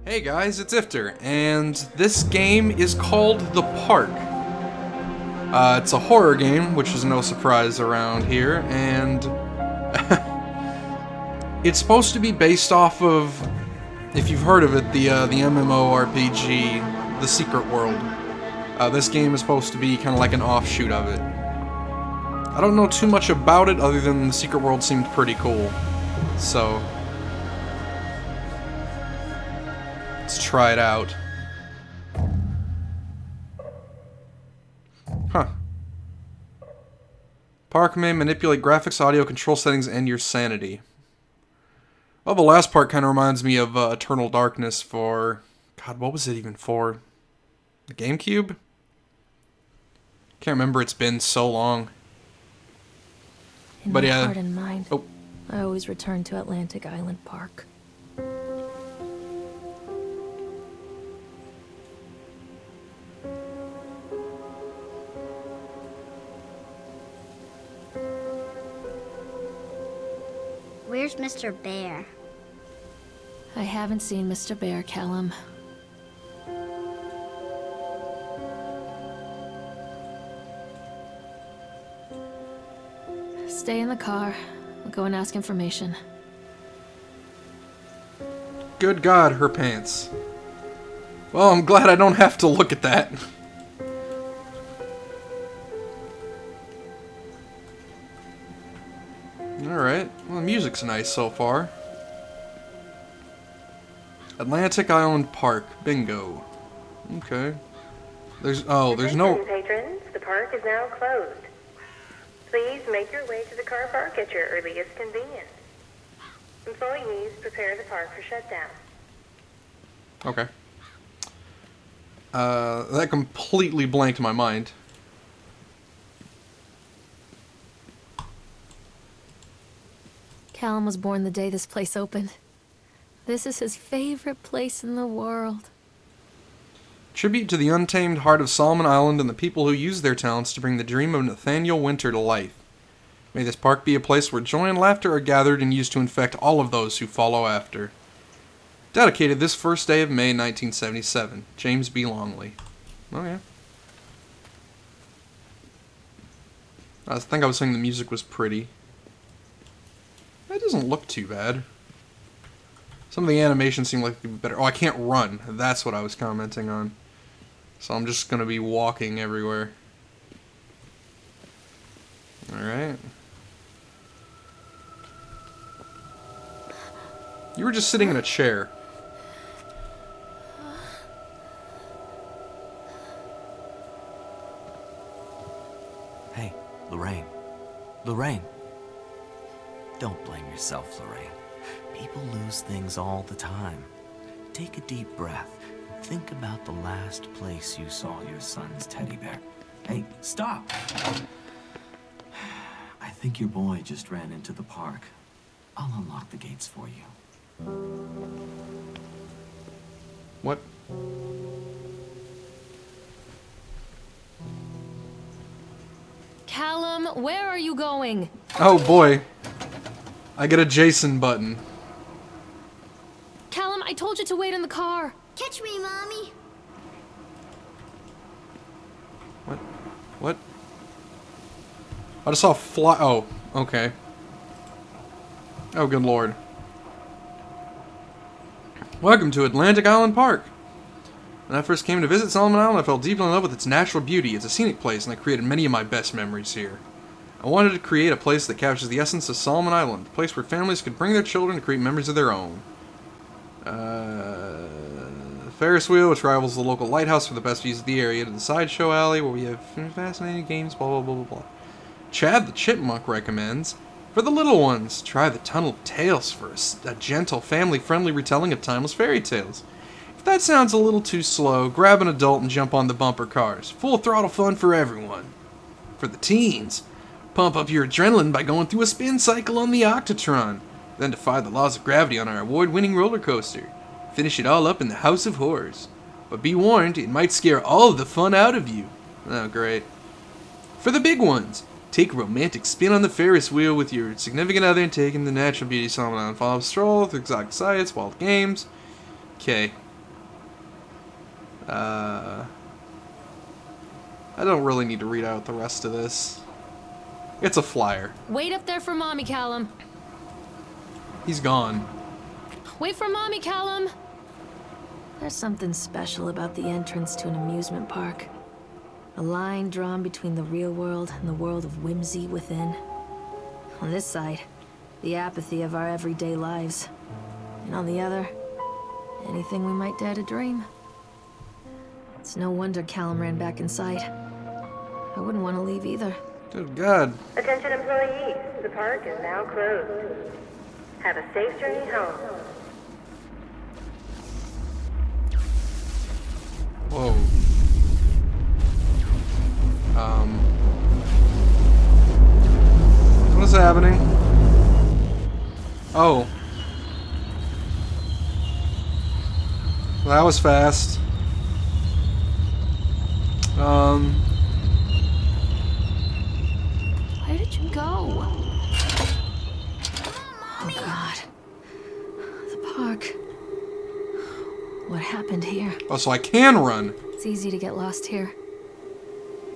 Hey guys, it's Ifter, and this game is called The Park. It's a horror game, which is no surprise around here, and it's supposed to be based off of, if you've heard of it, the MMORPG, The Secret World. This game is supposed to be kind of like an offshoot of it. I don't know too much about it other than The Secret World seemed pretty cool, so let's try it out. Huh. Park may manipulate graphics, audio, control settings, and your sanity. Well, the last part kind of reminds me of Eternal Darkness for... God, what was it even for? The GameCube? Can't remember, it's been so long. In But my yeah. heart and mind, Oh. I always return to Atlantic Island Park. Where's Mr. Bear? I haven't seen Mr. Bear, Callum. Stay in the car. I'll go and ask information. Good God, her pants. Well, I'm glad I don't have to look at that. Alright, well, the music's nice so far. Atlantic Island Park, bingo. Okay. There's no... Attention patrons, the park is now closed. Please make your way to the car park at your earliest convenience. Employees prepare the park for shutdown. Okay. That completely blanked my mind. Callum was born the day this place opened. This is his favorite place in the world. Tribute to the untamed heart of Solomon Island and the people who use their talents to bring the dream of Nathaniel Winter to life. May this park be a place where joy and laughter are gathered and used to infect all of those who follow after. Dedicated this first day of May 1977. James B. Longley. Oh yeah. I think I was saying the music was pretty. That doesn't look too bad. Some of the animations seem like it would be better. Oh, I can't run. That's what I was commenting on. So I'm just gonna be walking everywhere. Alright. You were just sitting in a chair. Hey, Lorraine. Lorraine. Don't blame yourself, Lorraine. People lose things all the time. Take a deep breath and think about the last place you saw your son's teddy bear. Hey, stop! I think your boy just ran into the park. I'll unlock the gates for you. What? Callum, where are you going? Oh boy. I get a Jason button. Callum, I told you to wait in the car. Catch me, Mommy. What? What? I just saw a fly. Oh, okay. Oh, good lord. Welcome to Atlantic Island Park. When I first came to visit Solomon Island, I fell deeply in love with its natural beauty. It's a scenic place, and I created many of my best memories here. I wanted to create a place that captures the essence of Solomon Island, a place where families could bring their children to create memories of their own. Ferris wheel, which rivals the local lighthouse for the best views of the area, to the sideshow alley, where we have fascinating games, blah blah blah blah blah. Chad the Chipmunk recommends, for the little ones, try the Tunnel of Tales for a gentle, family-friendly retelling of timeless fairy tales. If that sounds a little too slow, grab an adult and jump on the bumper cars. Full throttle fun for everyone. For the teens, pump up your adrenaline by going through a spin cycle on the Octotron. Then defy the laws of gravity on our award-winning roller coaster. Finish it all up in the House of Horrors. But be warned, it might scare all of the fun out of you. Oh, great. For the big ones, take a romantic spin on the Ferris wheel with your significant other and take in the natural beauty of Solomon Island. Follow a stroll through exotic sights, wild games. Okay. I don't really need to read out the rest of this. It's a flyer. Wait up there for Mommy, Callum. He's gone. Wait for Mommy, Callum. There's something special about the entrance to an amusement park. A line drawn between the real world and the world of whimsy within. On this side, the apathy of our everyday lives. And on the other, anything we might dare to dream. It's no wonder Callum ran back inside. I wouldn't want to leave either. Good God. Attention employees, the park is now closed. Have a safe journey home. Whoa. What is happening? Oh. Well, that was fast. Where did you go? Oh, God. The park. What happened here? Oh, so I can run. It's easy to get lost here.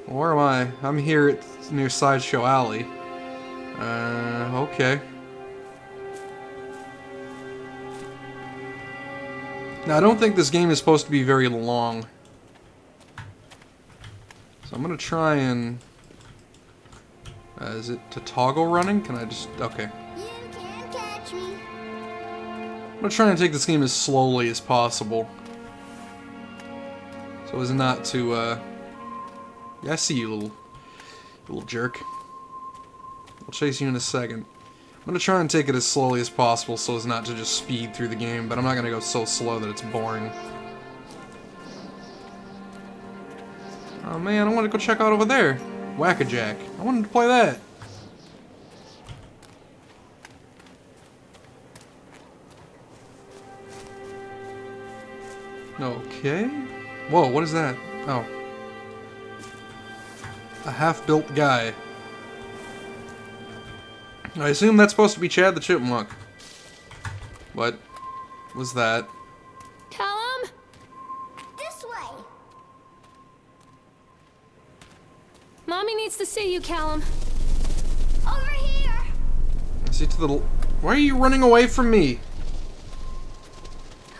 Where am I? I'm here at near Sideshow Alley. Okay. Now, I don't think this game is supposed to be very long. So I'm gonna try and... is it to toggle running? Can I just... okay. You can't catch me. I'm gonna try and take this game as slowly as possible. So as not to, yeah, I see you, little jerk. I'll chase you in a second. I'm gonna try and take it as slowly as possible so as not to just speed through the game, but I'm not gonna go so slow that it's boring. Oh man, I want to go check out over there. Whack-a-Jack. I wanted to play that. Okay. Whoa, what is that? Oh. A half-built guy. I assume that's supposed to be Chad the Chipmunk. What was that? Callum? This way. Mommy needs to see you, Callum. Over here. Is he to the... Why are you running away from me?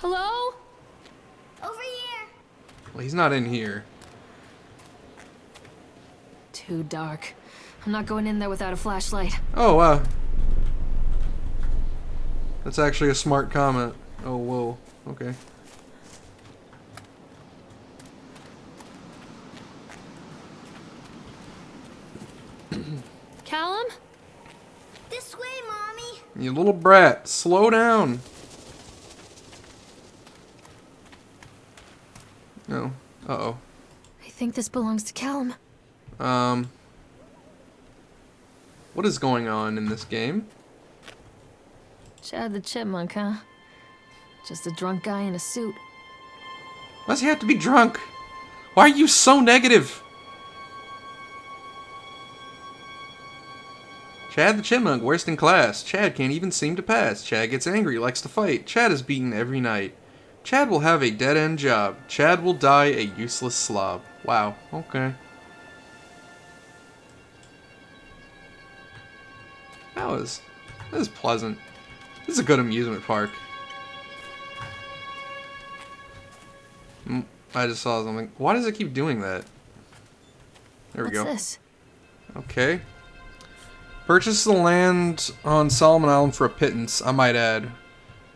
Hello? Over here. Well, he's not in here. Too dark. I'm not going in there without a flashlight. Oh, that's actually a smart comment. Oh, whoa. Okay. Callum? This way, Mommy. You little brat. Slow down. No. Uh-oh. I think this belongs to Callum. What is going on in this game? Chad the Chipmunk, huh? Just a drunk guy in a suit. Why does he have to be drunk? Why are you so negative? Chad the Chipmunk, worst in class. Chad can't even seem to pass. Chad gets angry, likes to fight. Chad is beaten every night. Chad will have a dead-end job. Chad will die a useless slob. Wow, okay. That was pleasant. This is a good amusement park. I just saw something. Why does it keep doing that? There we go. What's this? Okay. Purchase the land on Solomon Island for a pittance, I might add.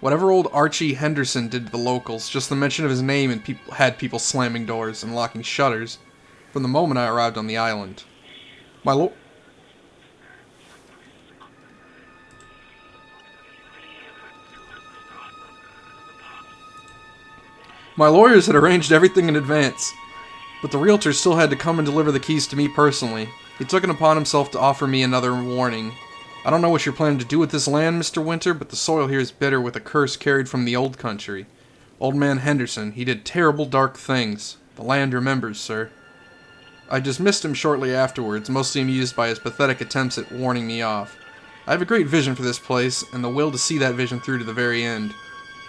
Whatever old Archie Henderson did to the locals, just the mention of his name and had people slamming doors and locking shutters from the moment I arrived on the island. My lawyers had arranged everything in advance, but the realtor still had to come and deliver the keys to me personally. He took it upon himself to offer me another warning. I don't know what you're planning to do with this land, Mr. Winter, but the soil here is bitter with a curse carried from the old country. Old man Henderson, he did terrible dark things. The land remembers, sir. I dismissed him shortly afterwards, mostly amused by his pathetic attempts at warning me off. I have a great vision for this place, and the will to see that vision through to the very end.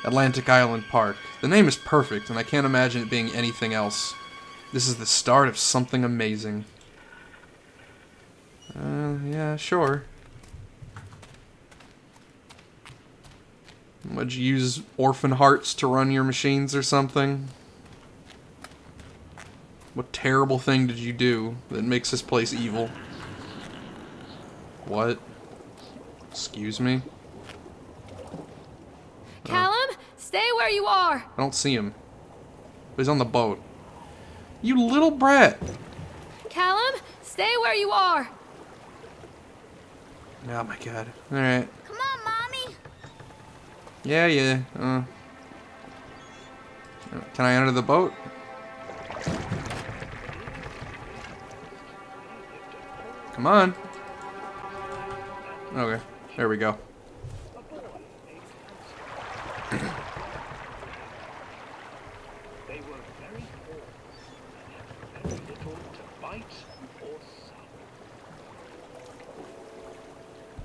Atlantic Island Park. The name is perfect, and I can't imagine it being anything else. This is the start of something amazing. Yeah, sure. Would you use orphan hearts to run your machines or something? What terrible thing did you do that makes this place evil? What? Excuse me? Callum, stay where you are. I don't see him. But he's on the boat. You little brat! Callum, stay where you are. Oh my god. Alright. Come on, Mommy. Yeah. Can I enter the boat? Come on. Okay, there we go. They were very poor and had very little to bite or suck.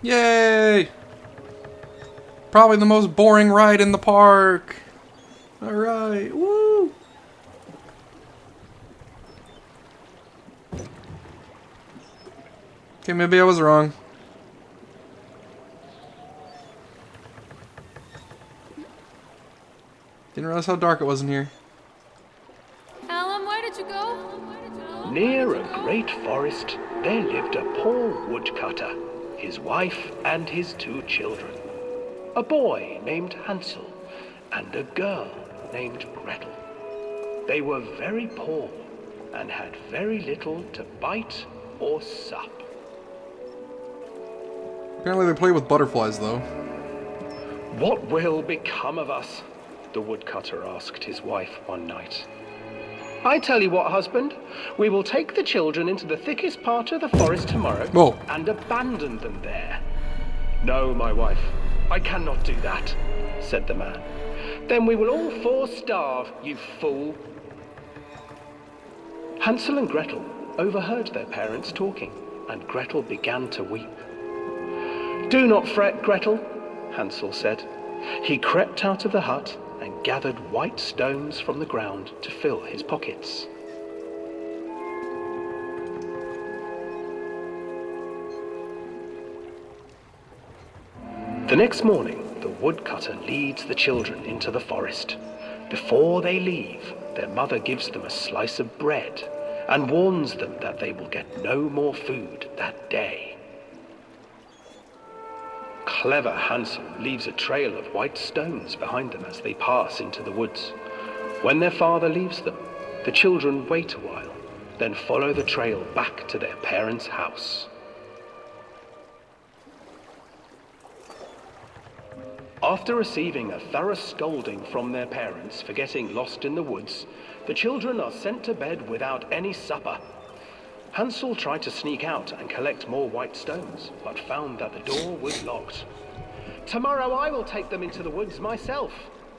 Yay! Probably the most boring ride in the park. Alright, woo! Okay, maybe I was wrong. Didn't realize how dark it was in here. Callum, where did you go? Near a great forest, there lived a poor woodcutter, his wife and his 2 children. A boy named Hansel and a girl named Gretel. They were very poor and had very little to bite or sup. Apparently they play with butterflies, though. What will become of us? The woodcutter asked his wife one night. I tell you what, husband, we will take the children into the thickest part of the forest tomorrow Whoa. and abandon them there. No, my wife, I cannot do that, said the man. Then we will all 4 starve, you fool. Hansel and Gretel overheard their parents talking, and Gretel began to weep. Do not fret, Gretel, Hansel said. He crept out of the hut and gathered white stones from the ground to fill his pockets. The next morning, the woodcutter leads the children into the forest. Before they leave, their mother gives them a slice of bread and warns them that they will get no more food that day. Clever Hansel leaves a trail of white stones behind them as they pass into the woods. When their father leaves them, the children wait a while, then follow the trail back to their parents' house. After receiving a thorough scolding from their parents for getting lost in the woods, the children are sent to bed without any supper. Hansel tried to sneak out and collect more white stones, but found that the door was locked. Tomorrow I will take them into the woods myself,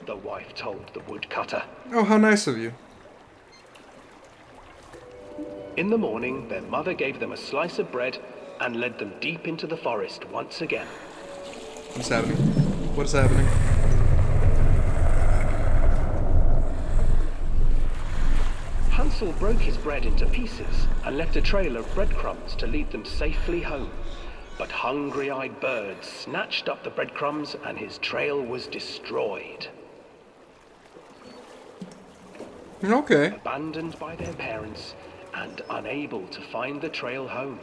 the wife told the woodcutter. Oh, how nice of you. In the morning, their mother gave them a slice of bread and led them deep into the forest once again. What's happening? What is happening? Hansel broke his bread into pieces and left a trail of breadcrumbs to lead them safely home. But hungry-eyed birds snatched up the breadcrumbs and his trail was destroyed. Okay. Abandoned by their parents and unable to find the trail home,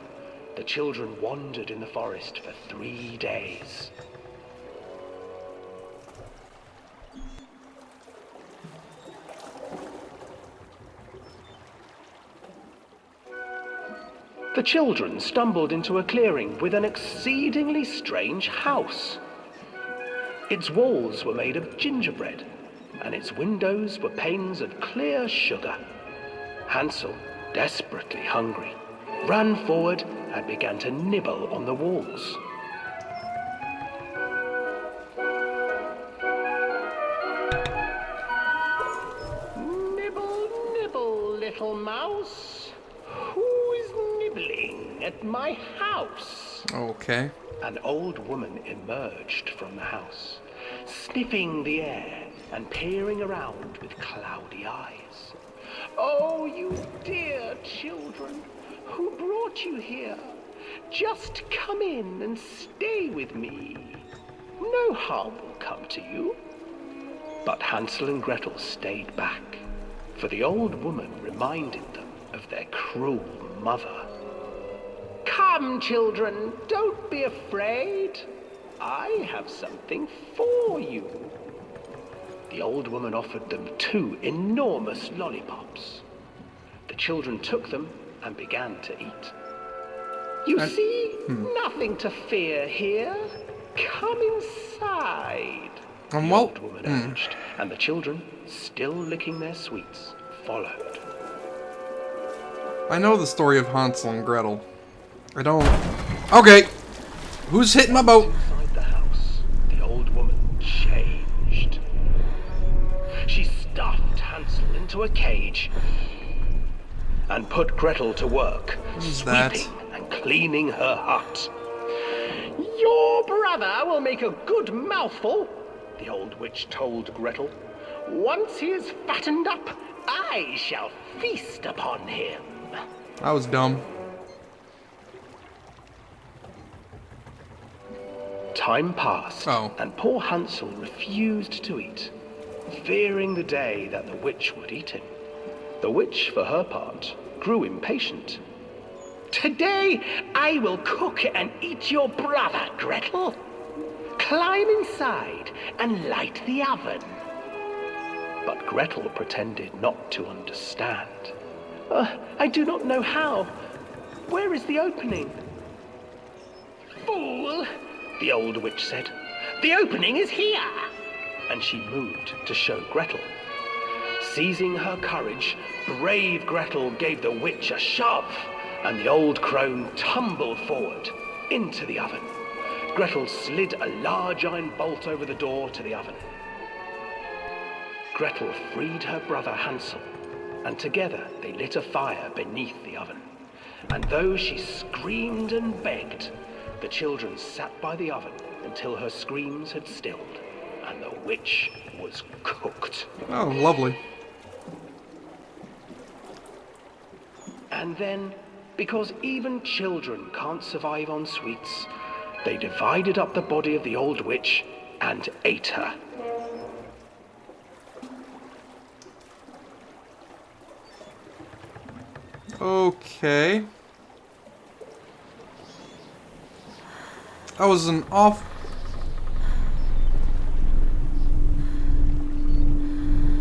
the children wandered in the forest for 3 days. The children stumbled into a clearing with an exceedingly strange house. Its walls were made of gingerbread, and its windows were panes of clear sugar. Hansel, desperately hungry, ran forward and began to nibble on the walls. Nibble, nibble, little mouse. Who is nibbling at my house? Okay. An old woman emerged from the house, sniffing the air and peering around with cloudy eyes. "Oh, you dear children, who brought you here? Just come in and stay with me. No harm will come to you." But Hansel and Gretel stayed back, for the old woman reminded them of their cruel mother. "Come, children, don't be afraid. I have something for you." The old woman offered them 2 enormous lollipops. The children took them and began to eat. "You see, nothing to fear here. Come inside," the well, old woman urged, and the children, still licking their sweets, followed. I know the story of Hansel and Gretel. I don't... Okay! Who's hitting my boat? Inside the house, the old woman changed. She stuffed Hansel into a cage and put Gretel to work, sweeping and cleaning her hut. "Your brother will make a good mouthful," the old witch told Gretel. "Once he is fattened up, I shall feast upon him." That was dumb. Time passed, Oh. and poor Hansel refused to eat, fearing the day that the witch would eat him. The witch, for her part, grew impatient. "Today I will cook and eat your brother, Gretel. Climb inside and light the oven." But Gretel pretended not to understand. I do not know how. Where is the opening?" "Fool," the old witch said. "The opening is here." And she moved to show Gretel. Seizing her courage, brave Gretel gave the witch a shove, and the old crone tumbled forward into the oven. Gretel slid a large iron bolt over the door to the oven. Gretel freed her brother Hansel, and together they lit a fire beneath the oven. And though she screamed and begged, the children sat by the oven until her screams had stilled, and the witch was cooked. Oh, lovely. And then, because even children can't survive on sweets, they divided up the body of the old witch and ate her. Okay. That was an off...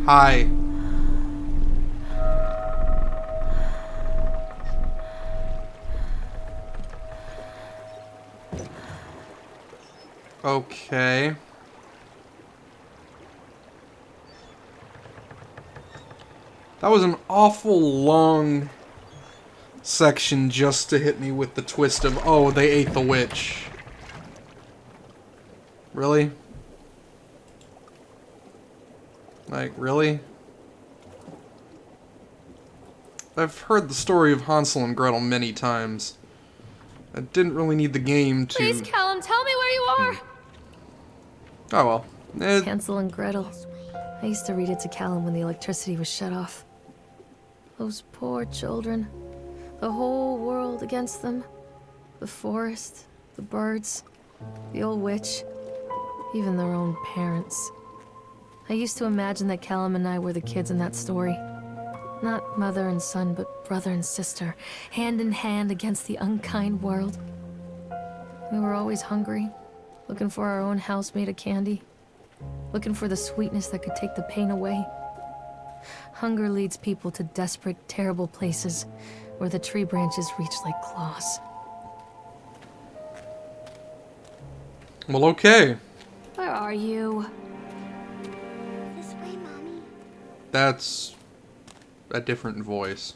Hi. Okay. That was an awful long section just to hit me with the twist of, oh, they ate the witch. Really? Like, really? I've heard the story of Hansel and Gretel many times. I didn't really need the game to... Please, Callum, tell me where you are. Oh well. Hansel and Gretel. I used to read it to Callum when the electricity was shut off. Those poor children. The whole world against them. The forest, the birds, the old witch, even their own parents. I used to imagine that Callum and I were the kids in that story. Not mother and son, but brother and sister, hand in hand against the unkind world. We were always hungry, looking for our own house made of candy, looking for the sweetness that could take the pain away. Hunger leads people to desperate, terrible places where the tree branches reach like claws. Well, okay. Where are you? This way, Mommy. That's a different voice.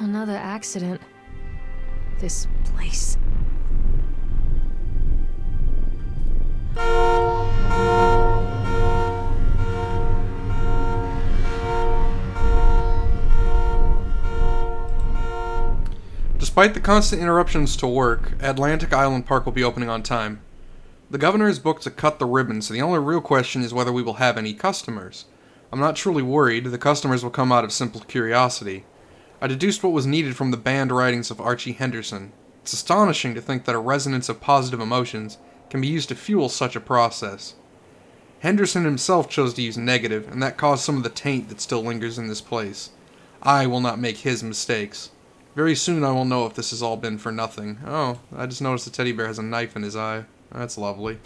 Another accident. This place. Despite the constant interruptions to work, Atlantic Island Park will be opening on time. The governor has booked to cut the ribbon, so the only real question is whether we will have any customers. I'm not truly worried. The customers will come out of simple curiosity. I deduced what was needed from the banned writings of Archie Henderson. It's astonishing to think that a resonance of positive emotions can be used to fuel such a process. Henderson himself chose to use negative, and that caused some of the taint that still lingers in this place. I will not make his mistakes. Very soon I will know if this has all been for nothing. Oh, I just noticed the teddy bear has a knife in his eye. That's lovely.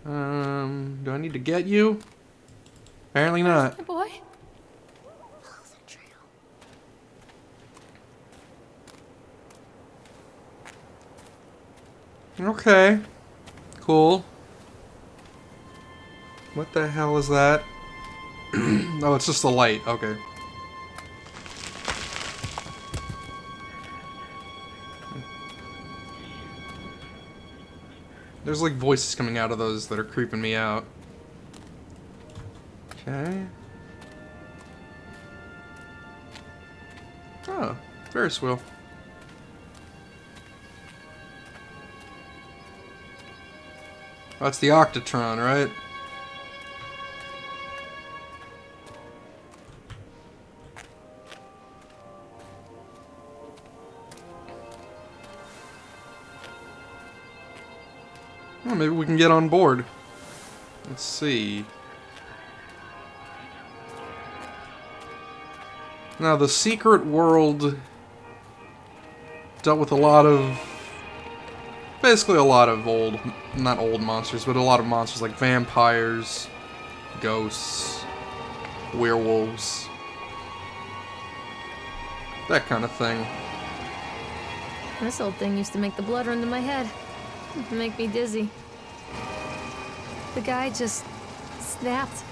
Do I need to get you? Apparently not. Hey, boy. Follow the trail. Okay. Cool. What the hell is that? Oh, it's just a light. Okay. There's like voices coming out of those that are creeping me out. Okay. Oh, Ferris wheel. Oh, that's the Octatron, right? Well, maybe we can get on board. Let's see. Now, the secret world dealt with a lot of... basically a lot of old... not old monsters, but a lot of monsters like vampires, ghosts, werewolves, that kind of thing. This old thing used to make the blood run to my head. Make me dizzy. The guy just snapped.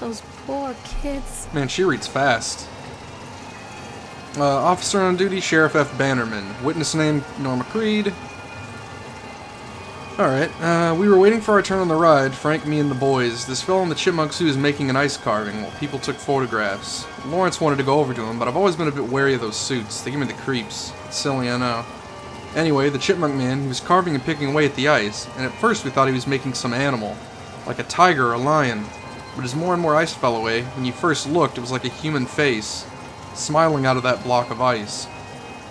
Those poor kids. Man, she reads fast. Officer on duty, Sheriff F. Bannerman. Witness name, Norma Creed. Alright, we were waiting for our turn on the ride, Frank, me, and the boys. This fellow in the chipmunk suit is making an ice carving while people took photographs. Lawrence wanted to go over to him, but I've always been a bit wary of those suits. They give me the creeps. It's silly, I know. Anyway, the chipmunk man, he was carving and picking away at the ice, and at first we thought he was making some animal, like a tiger or a lion. But as more and more ice fell away, when you first looked, it was like a human face, smiling out of that block of ice.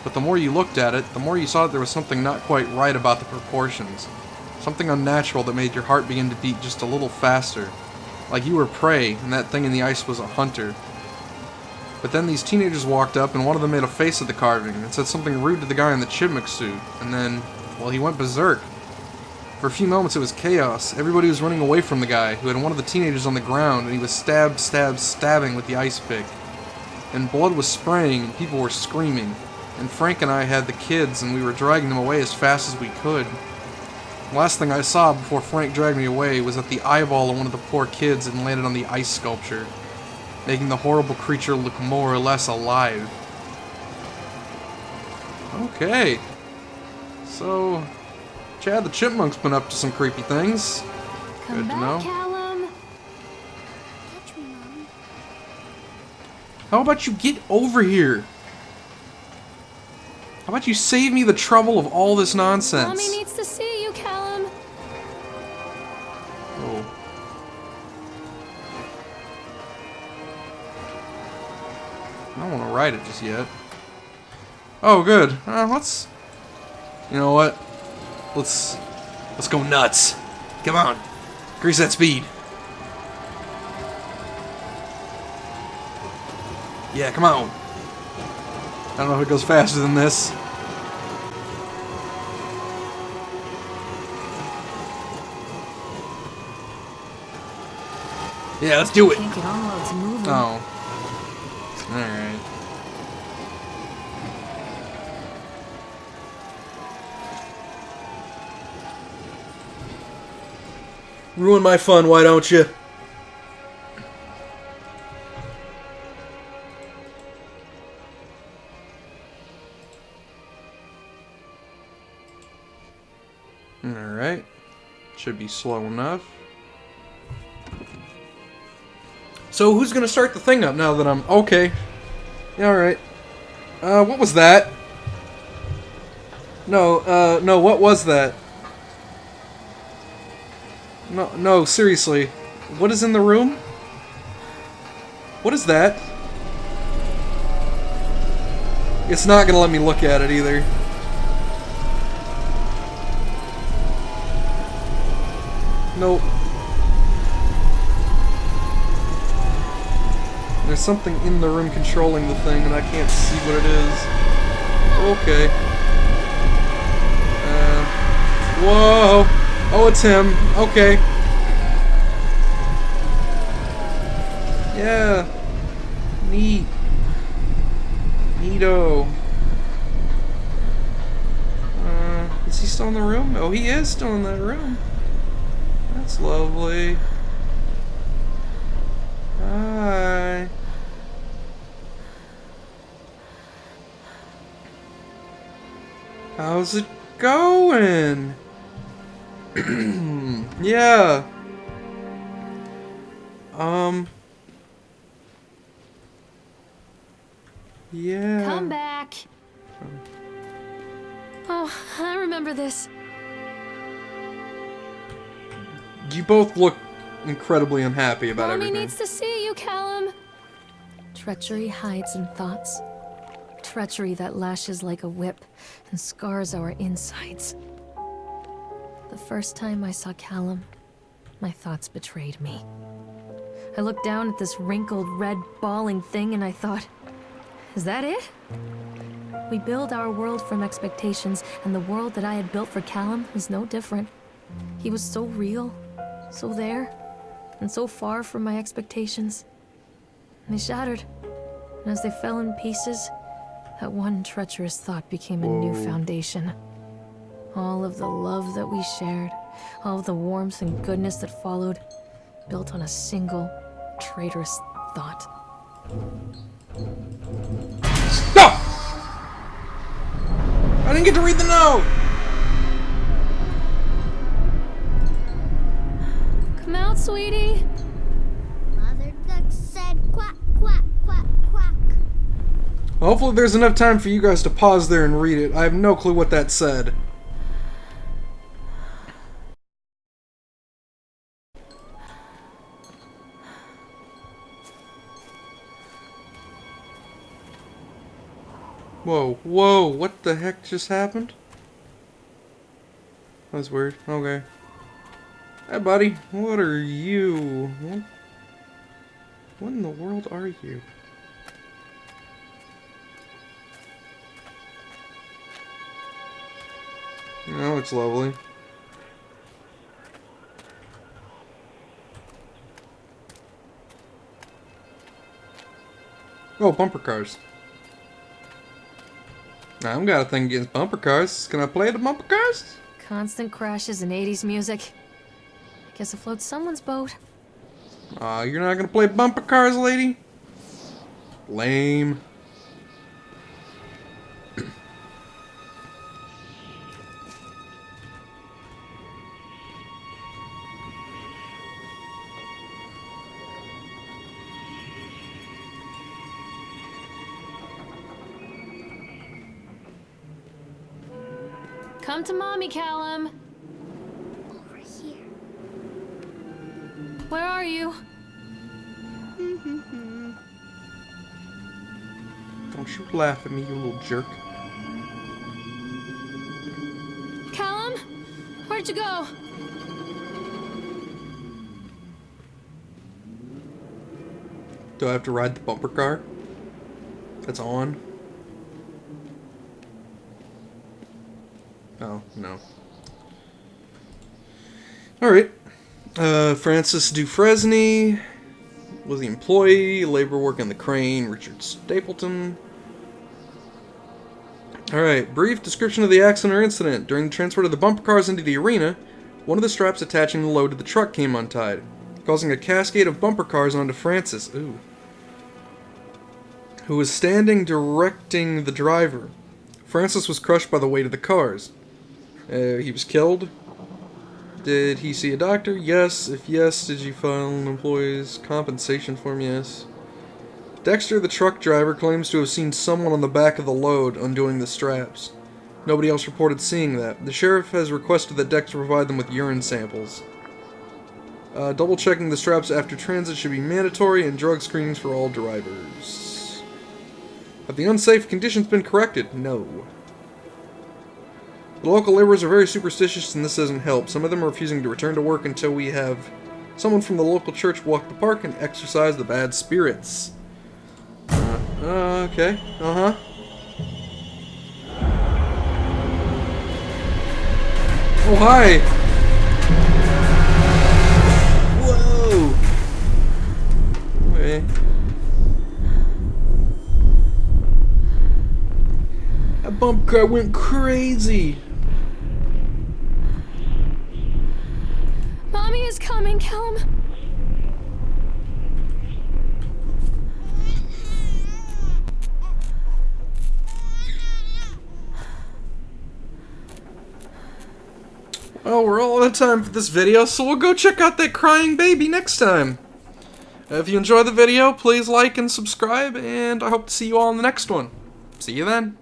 But the more you looked at it, the more you saw that there was something not quite right about the proportions. Something unnatural that made your heart begin to beat just a little faster. Like you were prey, and that thing in the ice was a hunter. But then these teenagers walked up, and one of them made a face at the carving, and said something rude to the guy in the chipmunk suit, and then, well, he went berserk. For a few moments it was chaos. Everybody was running away from the guy, who had one of the teenagers on the ground, and he was stabbing with the ice pick. And blood was spraying, and people were screaming. And Frank and I had the kids, and we were dragging them away as fast as we could. The last thing I saw before Frank dragged me away was that the eyeball of one of the poor kids had landed on the ice sculpture, making the horrible creature look more or less alive. Okay. So, Chad the Chipmunk's been up to some creepy things. Come Good to back, know. Callum. Catch me, Mommy. How about you get over here? How about you save me the trouble of all this nonsense? Mommy needs to see you, Callum. Oh. I don't want to ride it just yet. Oh, good. Let's... You know what? Let's go nuts. Come on. Increase that speed. Yeah, come on. I don't know if it goes faster than this. Yeah, let's do it. Can't get all those moving. Oh. Alright. Ruin my fun, why don't you? Alright. Should be slow enough. So who's gonna start the thing up now that I'm... Okay. Yeah, alright. What was that? No, what was that? No, no, seriously. What is in the room? What is that? It's not gonna let me look at it either. Nope. There's something in the room controlling the thing and I can't see what it is. Okay. Whoa! Oh, it's him. Okay. Yeah. Neat. Neato. Is he still in the room? Oh, he is still in that room. That's lovely. Hi. How's it going? Yeah. Yeah. Come back. Oh, I remember this. You both look incredibly unhappy about Mommy everything. needs to see you, Callum. Treachery hides in thoughts. Treachery that lashes like a whip and scars our insides. The first time I saw Callum, my thoughts betrayed me. I looked down at this wrinkled, red, bawling thing and I thought, is that it? We build our world from expectations, and the world that I had built for Callum was no different. He was so real, so there, and so far from my expectations. And they shattered, and as they fell in pieces, that one treacherous thought became a new foundation. All of the love that we shared, all of the warmth and goodness that followed, built on a single, traitorous thought. No! I didn't get to read the note! Come out, sweetie. Mother duck said quack, quack, quack, quack. Hopefully there's enough time for you guys to pause there and read it. I have no clue what that said. Whoa, whoa, what the heck just happened? That was weird. Okay. Hey, buddy, what are you? What in the world are you? Oh, it's lovely. Oh, bumper cars. I've got a thing against bumper cars. Can I play the bumper cars? Constant crashes and 80s music. I guess it floats someone's boat. Aw, you're not gonna play bumper cars, lady? Lame. Come to mommy, Callum. Over here. Where are you? Don't you laugh at me, you little jerk. Callum? Where'd you go? Do I have to ride the bumper car? That's on? Oh, no. Alright. Francis Dufresne was the employee, labor working the crane, Richard Stapleton. Alright, brief description of the accident or incident. During the transport of the bumper cars into the arena, one of the straps attaching the load to the truck came untied, causing a cascade of bumper cars onto Francis, who was standing directing the driver. Francis was crushed by the weight of the cars. He was killed. Did he see a doctor? Yes. If yes, did you file an employee's compensation form? Yes. Dexter, the truck driver, claims to have seen someone on the back of the load undoing the straps. Nobody else reported seeing that. The sheriff has requested that Dexter provide them with urine samples. Double checking the straps after transit should be mandatory, and drug screenings for all drivers. Have the unsafe conditions been corrected? No. The local laborers are very superstitious, and this doesn't help. Some of them are refusing to return to work until we have someone from the local church walk the park and exorcise the bad spirits. Okay. Uh-huh. Oh, hi! Whoa! Okay. That bump car went crazy! Mommy is coming, Callum. Well, we're all out of time for this video, so we'll go check out that crying baby next time. If you enjoyed the video, please like and subscribe, and I hope to see you all in the next one. See you then.